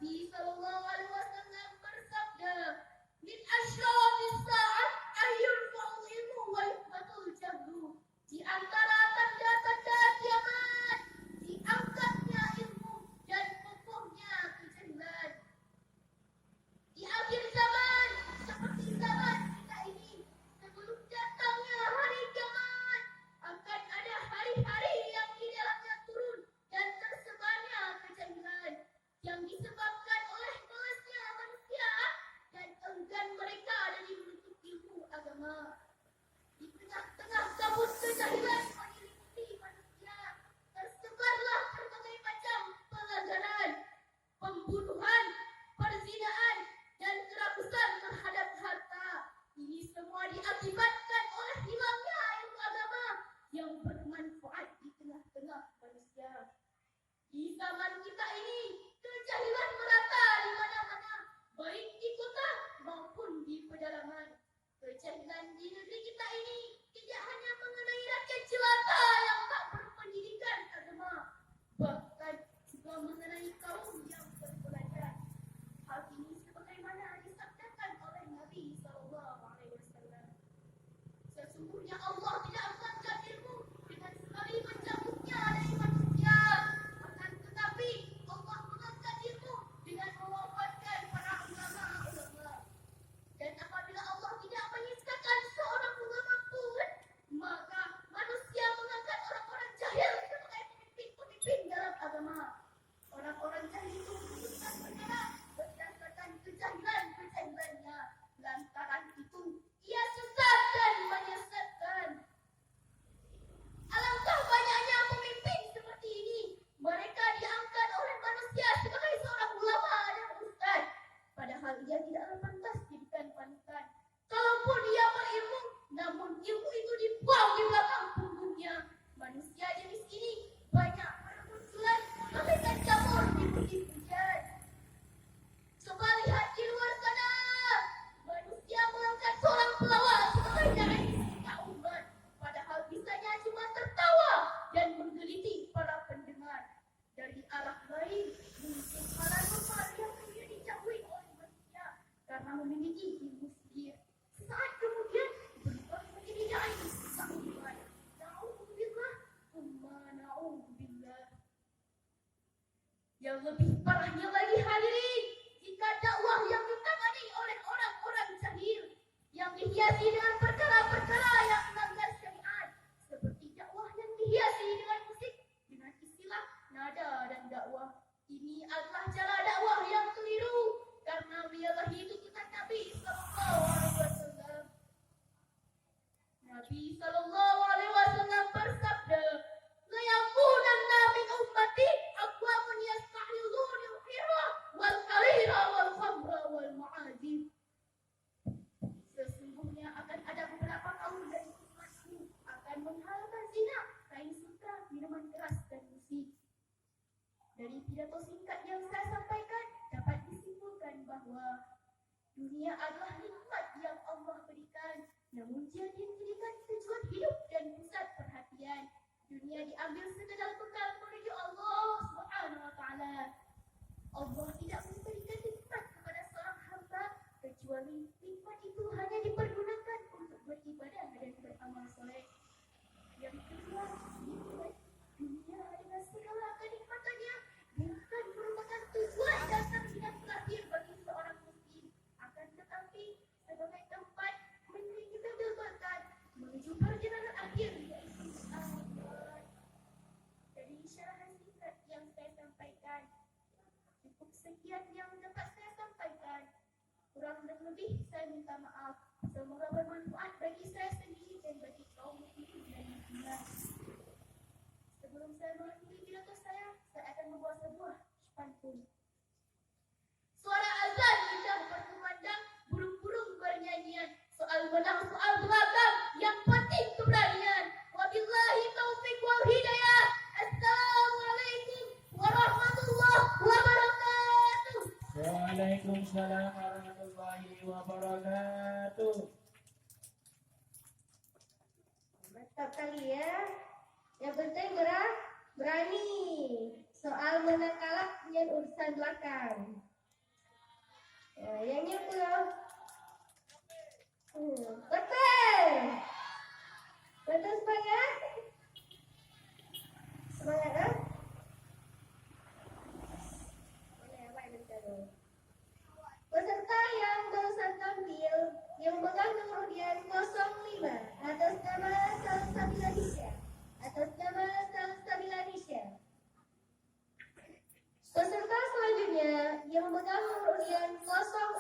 Nabi sallallahu alaihi wasallam bersabda, "Min asyratis sa'at ayyurfa'ul ilmu wa yuqbatul jahlu." Di antara tanda-tanda kiamat, diangkatnya ilmu dan kokohnya kejahilan. Di akhir zaman, seperti zaman kita ini, sebelum datangnya hari kiamat, akan ada hari-hari yang di dalamnya turun dan tersebarnya kejahilan yang disebabkan oleh malasnya manusia dan enggan mereka dari menuntut ilmu agama. Di tengah-tengah kabut kejahilan menyelimuti manusia, tersebarlah berbagai macam pelanggaran, pembunuhan, perzinaan, dan kerakusan terhadap harta. Ini semua diakibatkan oleh hilangnya ilmu agama yang bermanfaat di tengah-tengah manusia. Di zaman kita ini, kejahilan merata di mana-mana, baik di kota maupun di pedalaman. Kejahilan di negeri kita ini tidak hanya mengenai rakyat jelata yang tak berpendidikan agama, bahkan juga mengenai kaum yang berpelajar. Hal ini sebagaimana disabdakan oleh Nabi sallallahu alaihi wasallam. Sesungguhnya Allah tidak mengangkat ilmu dengan sekali mencabutnya dari manusia, akan tetapi Allah mengangkat ilmu dengan mewafatkan para ulama-ulama. Dan apabila Allah tidak menyisakan seorang ulama pun, maka manusia mengangkat orang-orang jahil sebagai pemimpin-pemimpin dalam agama. Orang-orang jahil itu memutuskan perkara berdasarkan kejahilannya. Lantaran itu, ia sesat dan menyesatkan. Alangkah banyaknya pemimpin seperti ini. Mereka diangkat oleh manusia sebagai seorang ulama dan ustaz, padahal ia tidaklah pantas dijadikan panutan. Kalaupun ia berilmu, namun ilmu itu dibuang di belakang punggungnya. Manusia jenis ini banyak bermunculan bagaikan jamur di musim hujan. Coba lihat di luar sana, manusia mengangkat seorang pelawak sebagai dai sejuta umat, padahal bisanya cuma tertawa dan menggeliti para pendengar. Dari arah lain, mungkin paranormal yang kemudian dicabui oleh manusia karena memiliki ilmu sihir. Sesaat kemudian berubah menjadi dai sejuta umat. Na'udzubillah, umma na'udzubillah. Yang lebih parahnya lagi hadirin, jika dakwah yang ditangani oleh orang-orang jahil yang dihiasi dengan perkara-perkara yang melanggar syariat, seperti dakwah yang dihiasi dengan musik, dengan istilah nada dan dakwah, ini adalah cara dakwah yang keliru karena menyalahi tuntunan Nabi sallallahu alaihi wasallam. Nabi sallallahu alaihi wasallam bersabda, "La yakunanna min ummati aqwamun yastahiluna al-hira wal harira wal khamra wal ma'azif." Sesungguhnya akan ada beberapa kaum dari umatku akan menghalalkan zina, kain sutra, minuman keras dan musik. Dari pidato singkat yang saya sampaikan dapat disimpulkan bahwa dunia adalah nikmat yang Allah berikan, namun dia dijadikan tujuan hidup dan pusat perhatian. Dunia diambil sekadar bekal menuju Allah Subhanahu wa taala. Allah tidak memberikan nikmat kepada seorang hamba kecuali nikmat itu hanya dipergunakan untuk beribadah dan beramal soleh. Yang kedua, nikmat dunia dengan segala kenikmatannya bukan merupakan tujuan dasar hidup terakhir bagi seorang muslim, akan tetapi sebagai tempat mengambil berkat menuju perjalanan akhir yaitu akhirat. Dari syarahan singkat yang saya sampaikan, cukup sekian yang dapat saya sampaikan. Kurang dan lebih saya minta maaf. Semoga bermanfaat bagi saya sendiri dan bagi kaum muslimin dan muslimat. Sebelum saya mengakhiri pidato saya akan membawa sebuah pantun. Suara azan indah berkumandang, burung-burung bernyanyian, soal menang soal belakang, yang penting keberanian. Wabillahi taufiq wal hidayah. Assalamualaikum warahmatullahi wabarakatuh. Waalaikumsalam warahmatullahi wabarakatuh. Mantap kali ya. Yang penting berani. Soal menang kalah punya urusan. barisan belakang. Yang nyebut. Betul. Betul semangat. Semangat ah. Peserta yang barusan tampil yang memegang nomor undian 05 atas nama Salsabila Nisha. Atas nama Salsabila Nisha. Peserta selanjutnya yang memegang nomor undian 06